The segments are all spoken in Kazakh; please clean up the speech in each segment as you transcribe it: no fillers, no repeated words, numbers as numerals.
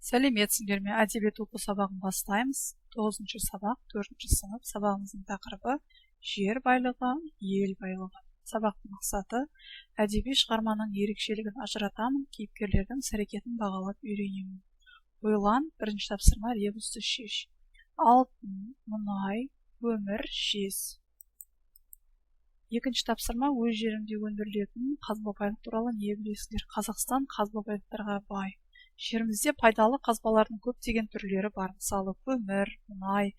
Сәлеметсіңдер ме? Әдебиет оқу сабағын бастаймыз. 9-шы сабақ, 4-ші сынып. Сабағымыздың тақырыбы жер байлығы, ел байлығы. Сабақтың мақсаты әдеби шығарманың ерекшелігін ажыратамын, кейіпкерлердің іс-әрекетін бағалап үйренемін. Ойлан, бірінші тапсырма ребусты шеш. Алтын, мұнай, көмір, жез. Екінші тапсырма өз жерінде өндірілетін қазба байлық туралы не білесіңдер? Қазақстан қазба байлықтарға бай. Жерімізде пайдалы қазбалардың көптеген түрлері бар. Мысалы, көмір, мұнай,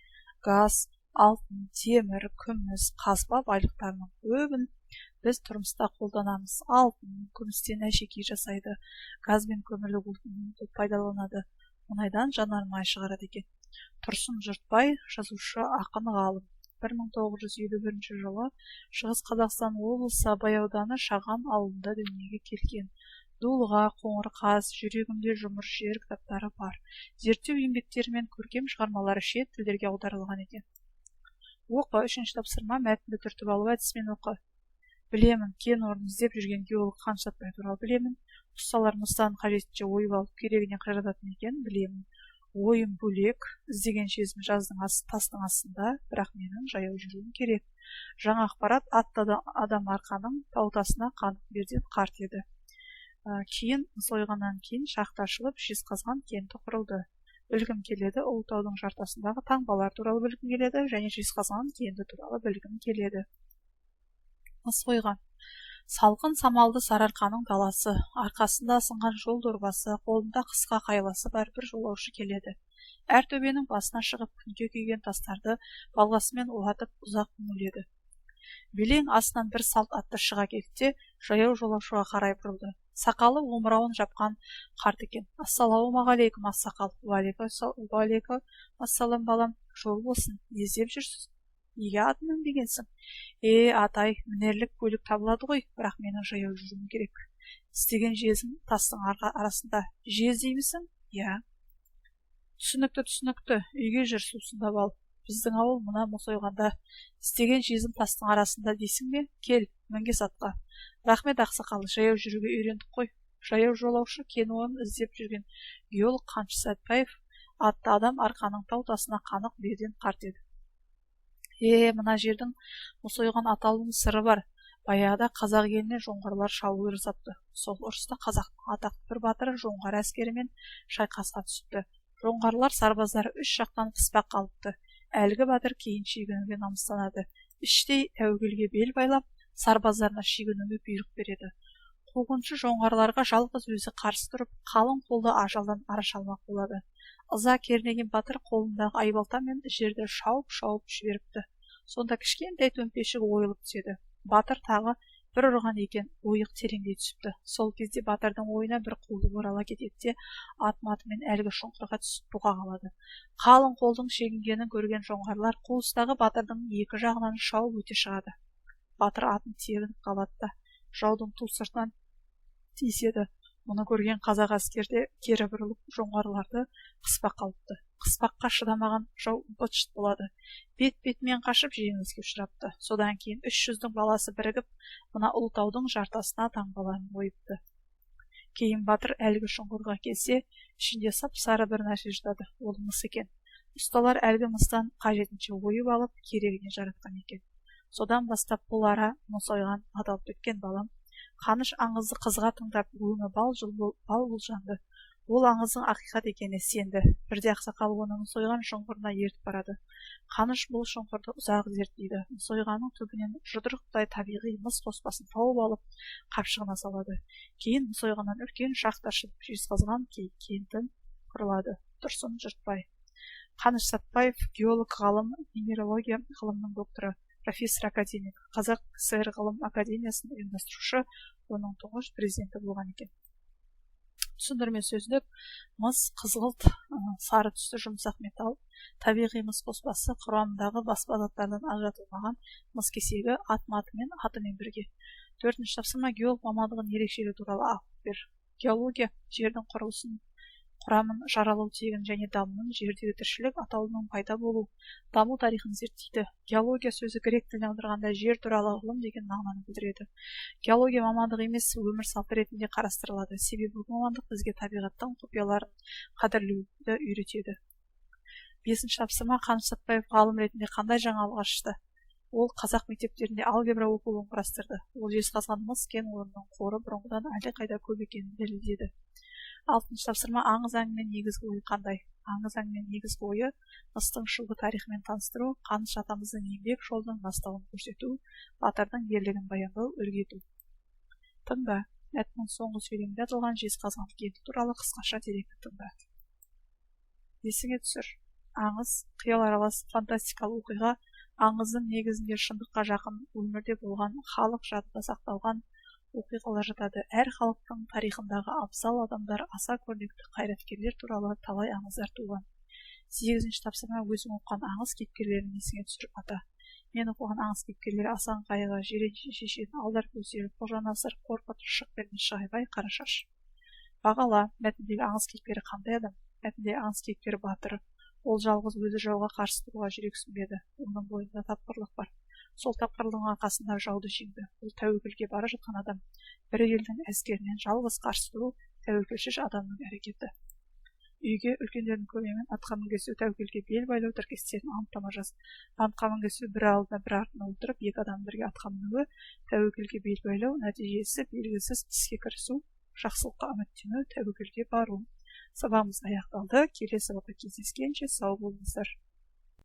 газ, алтын, темір, күміс, қазба байлықтарының көбін біз тұрмыста қолданамыз. Алтын, күмістен әшекей жасайды, газ бен көмірлік отын көп пайдаланады. Мұнайдан жанармай шығарады екен. Тұрсын Жұртбай, жазушы, ақын, ғалым. 1951 жылы Шығыс Қазақстан облысы Абай ауданы Шаған ауылында дүниеге келген. Дулыға, Қоңырқаз, жүрегімде жұмыр жер кітаптары бар. Зерттеу еңбектері мен көркем шығармалары шет тілдерге аударылған екен. Оқы, үшінші тапсырма мәтінді түртіп алу әдісімен оқы. Білемін, кен орнын іздеп жүрген геолог Қаныш Сәтбаев туралы білемін. Ұсталар мыстан қажетінше ойып алып керегіне қажататын екен, білемін. Ойым бөлек, іздеген сезім жаздың тастың астында, бірақ менің жаяу жүруім керек. Жаңа ақпарат атты адам арқаның таутасына қанық берден қарт еді. Кейін сойғаннан кейін шахта ашылып, жезқазған кенті құрылды. Білгім келеді, Ұлытаудың жартасындағы таңбалар туралы білгім келеді және Жезқазған кенті туралы білгім келеді. Сойған. Салқын самалды Сарыарқаның даласы, арқасында асынған жол дорбасы, қолында қысқа қайласы бар бір жолаушы келеді. Әр төбенің басына шығып күнге күйген тастарды балғасымен уатып ұзақ үңіледі. Белең астынан бір салт атты шыға келді, жаяу жолаушыға қарай бұрылды. Сақалы омырауын жапқан қарт екен. Ассалаумағалейкум, ақсақал. Уағалейкум ассалам, балам. Жол болсын, не іздеп жүрсіз? Неге атынан дегенсің? Атай, мінерлік көлік табылады ғой, бірақ менің жаяу жүруім керек. Істеген жезім тастың арасында. Жез деймісің? Иә. Түсінікті, үйге жүр, сусындап ал. Біздің ауыл мұна Мұсойғанда. Істеген жезім тастың арасында дейсің бе? Кел, мінгес атқа. Рахмет, ақсақал, жаяу жүруге үйрендік қой. Жаяу жолаушы кен орнын іздеп жүрген геолог Қаныш Сәтбаев атты адам арқаның таутасына қанық берден қарт еді. Мына жердің Мұсойған атаулының сыры бар. Баяғыда қазақ еліне жоңғарлар шабуыл жасапты. Сол ұрыста қазақтың атақты бір батыры жоңғар әскерімен шайқасқа түсіпті. Жоңғарлар сарбаздары үш жақтан қыспақ қалыпты. Әлгі батыр кейін шегінуге намыстанады. Іштей тәуекелге бел байлап, сарбаздарына шегінуге бұйрық береді. Қуғыншы жоңғарларға жалғыз өзі қарсы тұрып, қалың қолды ажалдан араша алмақ болады. Ыза кернеген батыр қолындағы айбалтамен жерді шауып жіберіпті. Сонда кішкентай төмпешік ойылып түседі. Батыр тағы бір ұрған екен, ойық тереңдей түсіпті. Сол кезде батырдың ойына бір қолды орала кетеді, ат-матымен әлгі шұңқырға түсіп бұға қалады. Қалың қолдың шегінгенін көрген жоңғарлар қуыстағы батырдың екі жағынан шауып өте шығады. Батыр атын тебініп қалады да жаудың ту сыртынан тиіседі. Мұны көрген қазақ әскерде кері бұрылып жоңғарларды қыспақ қалыпты. Қыспаққа шыдамаған жау быт-шыт болады. Бет-бетімен қашып жеңіліске ұшырапты. Содан кейін 300-дің баласы бірігіп, мына Ұлытаудың жартасына таңбаларын ойыпты. Кейін батыр әлгі шұңқырға келсе, ішінде сап-сары бір нәрсе жатады. Ол мыс екен. Ұсталар әлгі мыстан қажетінше ойып алып, керегіне жаратқан екен. Содан бастап бұл ара Мұсойған аталып кеткен, балам. Қаныш аңызды қызға тыңдап, өңі бал бұлжанды. Ол аңыздың ақиқат екеніне сенді. Бірде ақсақал оны Мұсойған шұңқырына ертіп барады. Қаныш бұл шұңқырды ұзақ зерттейді. Мұсойғанның түбінен жұдырықтай табиғи мыс қоспасын тауып алып, қапшығына салады. Кейін Мұсойғаннан үлкен шахта ашылып, Жезқазған кентін құрылады. Тұрсын Жұртбай. Қаныш Сәтбаев, геолог, ғалым, минералогия ғылымының докторы, профессор академик, Қазақ КСР ғылым академиясының ұйымдастырушы, оның тұңғыш президенті болған екен. Түсіндірме сөздік: мыс, қызғылт, сары түсті жұмсақ металл, табиғи мыс қоспасы, құрамындағы басқа заттардан ажыратылмаған мыс кесегі, ат-матымен, атымен бірге. 4-ші тапсырма: геолог мамандығының ерекшелігі туралы ақпарат бер. Геология жердің құрылысын, құрамын, жаралау тегін және дамуын, жердегі тіршілік атаулының пайда болу, даму тарихын зерттейді. Геология сөзі грек тіліне аударғанда жер туралы ғылым деген мағынаны білдіреді. Геология мамандық емес, өмір салты ретінде қарастырылады. Себебі бұл мамандық бізге табиғаттың құпияларын қадірлеуді үйретеді. 5-ші тапсырма: Қаныш Сәтбаев ғалым ретінде қандай жаңалық ашты? Ол қазақ мектептерінде алгебра оқулығын құрастырды. Ол жезқазған мыс кен орнының қоры бұрынғыдан әлдеқайда көп екенін дәлелдеді. 6-ші тапсырма: аңыз әңгіменің негізгі ойы қандай? Аңыз әңгіменің негізгі ойы мыстың шығу тарихымен таныстыру, Қаныш атамыздың еңбек жолының бастауын көрсету, батырдың ерлігін баяндау, үлгі ету. Тыңда. Мәтіннің соңғы сөйлемінде аталған жезқазған кенті туралы қысқаша деректі тыңда. Есіңе түсір. Аңыз қиял аралас фантастикалық оқиға, аңыздың негізінде шындыққа жақын өмірде болған, халық жадында сақталған оқиғалар жатады. Әр халықтың тарихындағы абзал адамдар, аса көрнекті қайраткерлер туралы талай аңыздар туған. 8-ші тапсырма: өзің оқыған аңыз кейіпкерлерін есіңе түсіріп ата. Мен оқыған аңыз кейіпкерлері Асан Қайғы, Жиренше шешен, Алдар Көсел, Қожанасыр, Қорқыт, Шықберген, Шығайбай, Қарашаш. Бағала. Мәтіндегі аңыз кейіпкері қандай адам? Мәтіндегі аңыз кейіпкері батыр. Ол жалғыз өзі жауға қарсы тұруға жүрексінбеді. Оның бойында тапқырлық бар. Сол тапқырлығының арқасында жауды жеңді. Ол тәуекелге бара жатқан адам. Бір елдің әскерінен жалғыз қарсы тұру тәуекелшіл адамның әрекеті. Үйге үлкендердің көмегімен атқа мінгесу, тәуекелге бел байлау тіркестерін анықтама жаз. Атқа мінгесу: бір алдына бір артына отырып, екі адам бірге атқа мінуі, тәуекелге бел байлау, нәтижесі белгісіз іске кірісу, жақсылыққа үміттену, тәуекелге бару. Сабағымыз аяқталды. Келесі сабақта кездескенше сау болыңыздар.